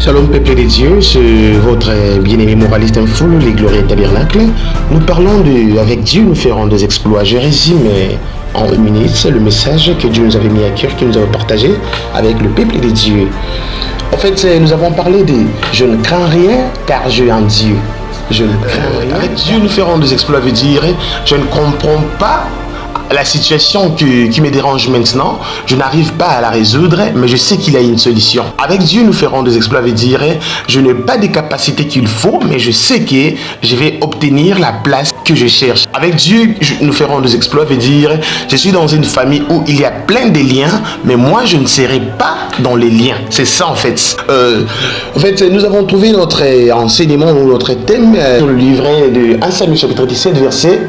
Shalom peuple de Dieu, c'est votre bien-aimé moraliste info, les Glorieux Tabernacle. Nous parlons avec Dieu, nous ferons des exploits. Je résume en une minute le message que Dieu nous avait mis à cœur, que nous avons partagé avec le peuple de Dieu. En fait, nous avons parlé de « Je ne crains rien car je en Dieu ». Je ne crains rien. Avec Dieu, nous ferons des exploits, veut dire « Je ne comprends pas la situation qui me dérange maintenant, je n'arrive pas à la résoudre, mais je sais qu'il y a une solution. Avec Dieu, nous ferons des exploits, veut dire, je n'ai pas des capacités qu'il faut, mais je sais que je vais obtenir la place que je cherche. Avec Dieu, nous ferons des exploits, veut dire, je suis dans une famille où il y a plein de liens, mais moi, je ne serai pas dans les liens. C'est ça, en fait. Nous avons trouvé notre enseignement ou notre thème dans le livret de 1 Samuel chapitre 17, verset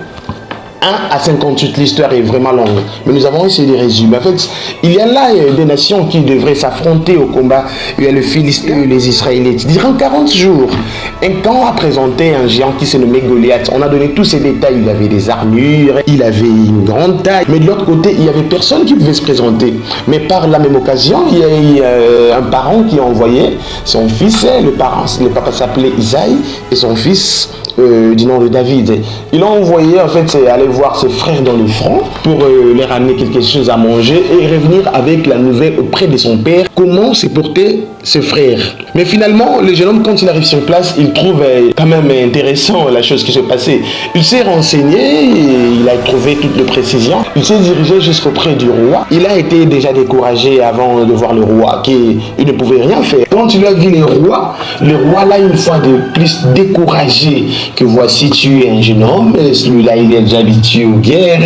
1 à 58, l'histoire est vraiment longue, mais nous avons essayé de résumer. En fait, il y a là des nations qui devraient s'affronter au combat. Il y a le Philistin et les Israélites. Durant 40 jours, un camp a présenté un géant qui se nommait Goliath. On a donné tous ces détails. Il avait des armures, il avait une grande taille, mais de l'autre côté, il n'y avait personne qui pouvait se présenter. Mais par la même occasion, il y a eu un parent qui a envoyé son fils. Le papa s'appelait Isaïe et son fils du nom de David. Il a envoyé en fait aller voir ses frères dans le front pour leur amener quelque chose à manger et revenir avec la nouvelle auprès de son père comment se portaient ses frères. Mais finalement, le jeune homme, quand il arrive sur place, il trouve quand même intéressant la chose qui s'est passée. Il s'est renseigné, il a trouvé toutes les précisions, il s'est dirigé jusqu'auprès du roi. Il a été déjà découragé avant de voir le roi, qu'il ne pouvait rien faire. Quand il a vu le roi l'a une fois de plus découragé, que voici tu es un jeune homme, celui-là il est déjà habitué aux guerres,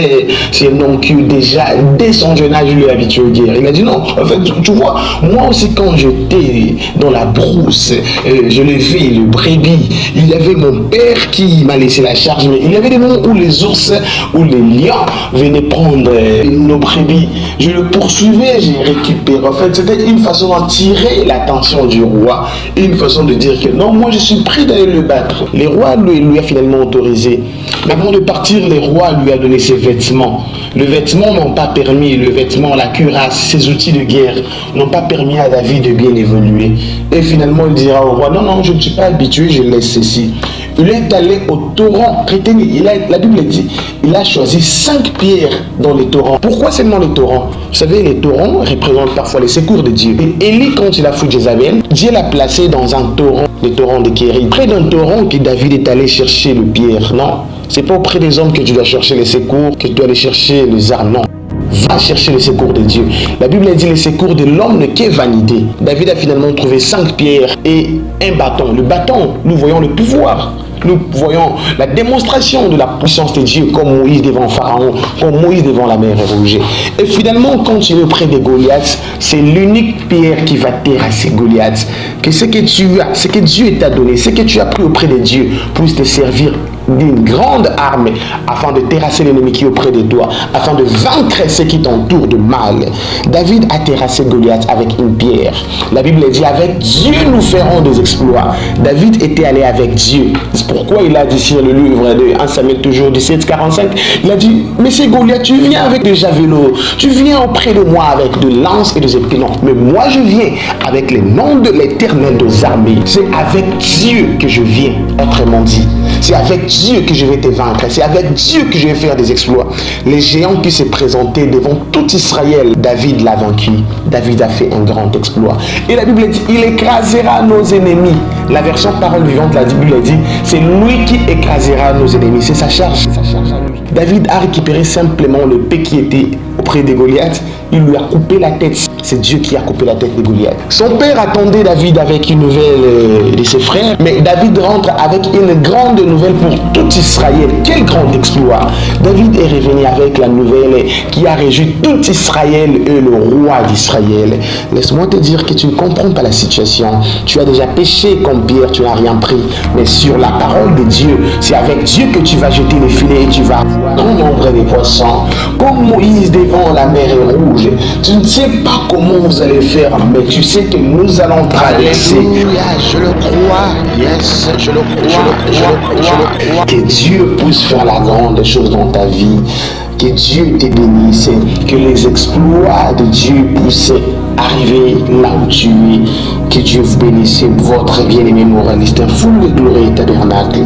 c'est un homme qui déjà dès son jeune âge il est habitué aux guerres. Il a dit non, en fait tu vois, moi aussi quand j'étais dans la brousse, je levais le brebis, il y avait mon père qui m'a laissé la charge, mais il y avait des moments où les ours ou les lions venaient prendre nos brebis, je le poursuivais, j'ai récupéré. En fait c'était une façon d'attirer l'attention du roi, une façon de dire que non, moi je suis prêt d'aller le battre. Les rois lui a finalement autorisé. Mais avant de partir, le roi lui a donné ses vêtements. Les vêtements n'ont pas permis, le vêtement, la cuirasse, ses outils de guerre n'ont pas permis à David de bien évoluer. Et finalement, il dira au roi, non, non, je ne suis pas habitué, je laisse ceci. Il est allé au torrent. Retenez, la Bible dit, il a choisi 5 pierres dans les torrents. Pourquoi seulement les torrents? Vous savez, les torrents représentent parfois les secours de Dieu. Et Élie, quand il a fouillé Jézabel, Dieu l'a placé dans un torrent, le torrent de Kéri. Près d'un torrent que David est allé chercher le pierre. Non, c'est pas auprès des hommes que tu dois chercher les secours, que tu dois aller chercher les armes. Non. Va chercher le secours de Dieu. La Bible dit le secours de l'homme n'est que vanité. David a finalement trouvé 5 pierres et un bâton. Le bâton, nous voyons le pouvoir. Nous voyons la démonstration de la puissance de Dieu, comme Moïse devant Pharaon, comme Moïse devant la mer Rouge. Et finalement, quand tu es auprès de Goliath, c'est l'unique pierre qui va terrasser Goliath. Que ce que tu as, ce que Dieu t'a donné, ce que tu as pris auprès de Dieu, puisse te servir d'une grande arme afin de terrasser l'ennemi qui est auprès de toi, afin de vaincre ceux qui t'entourent de mal. David a terrassé Goliath avec une pierre. La Bible dit avec Dieu nous ferons des exploits. David était allé avec Dieu. C'est pourquoi il a dit sur le livre de 1 Samuel toujours 17, 45, il a dit, mais c'est Goliath, tu viens avec des javelots, tu viens auprès de moi avec de lances et des épées. Non, mais moi je viens avec le nom de l'Éternel des armées. C'est avec Dieu que je viens, autrement dit. C'est avec Dieu que je vais te vaincre. C'est avec Dieu que je vais faire des exploits. Les géants qui se présentaient devant tout Israël, David l'a vaincu. David a fait un grand exploit. Et la Bible dit, il écrasera nos ennemis. La version parole vivante, la Bible dit, c'est lui qui écrasera nos ennemis. C'est sa charge. C'est sa charge à lui. David a récupéré simplement le paix qui était auprès de Goliath. Il lui a coupé la tête. C'est Dieu qui a coupé la tête de Goliath. Son père attendait David avec une nouvelle de ses frères, mais David rentre avec une grande nouvelle pour tout Israël. Quel grand exploit! David est revenu avec la nouvelle qui a réjoui tout Israël et le roi d'Israël. Laisse-moi te dire que tu ne comprends pas la situation. Tu as déjà péché comme Pierre, tu n'as rien pris. Mais sur la parole de Dieu, c'est avec Dieu que tu vas jeter les filets et tu vas avoir un nombre de poissons. Comme Moïse devant la mer Rouge. Tu ne sais pas comment vous allez faire, mais tu sais que nous allons traverser. Alléluia, je le crois. Yes, je le crois. Que Dieu puisse faire la grande chose dans ta vie. Que Dieu te bénisse. Que les exploits de Dieu puissent arriver là où tu es. Que Dieu vous bénisse. Votre bien-aimé moraliste, full glory tabernacle.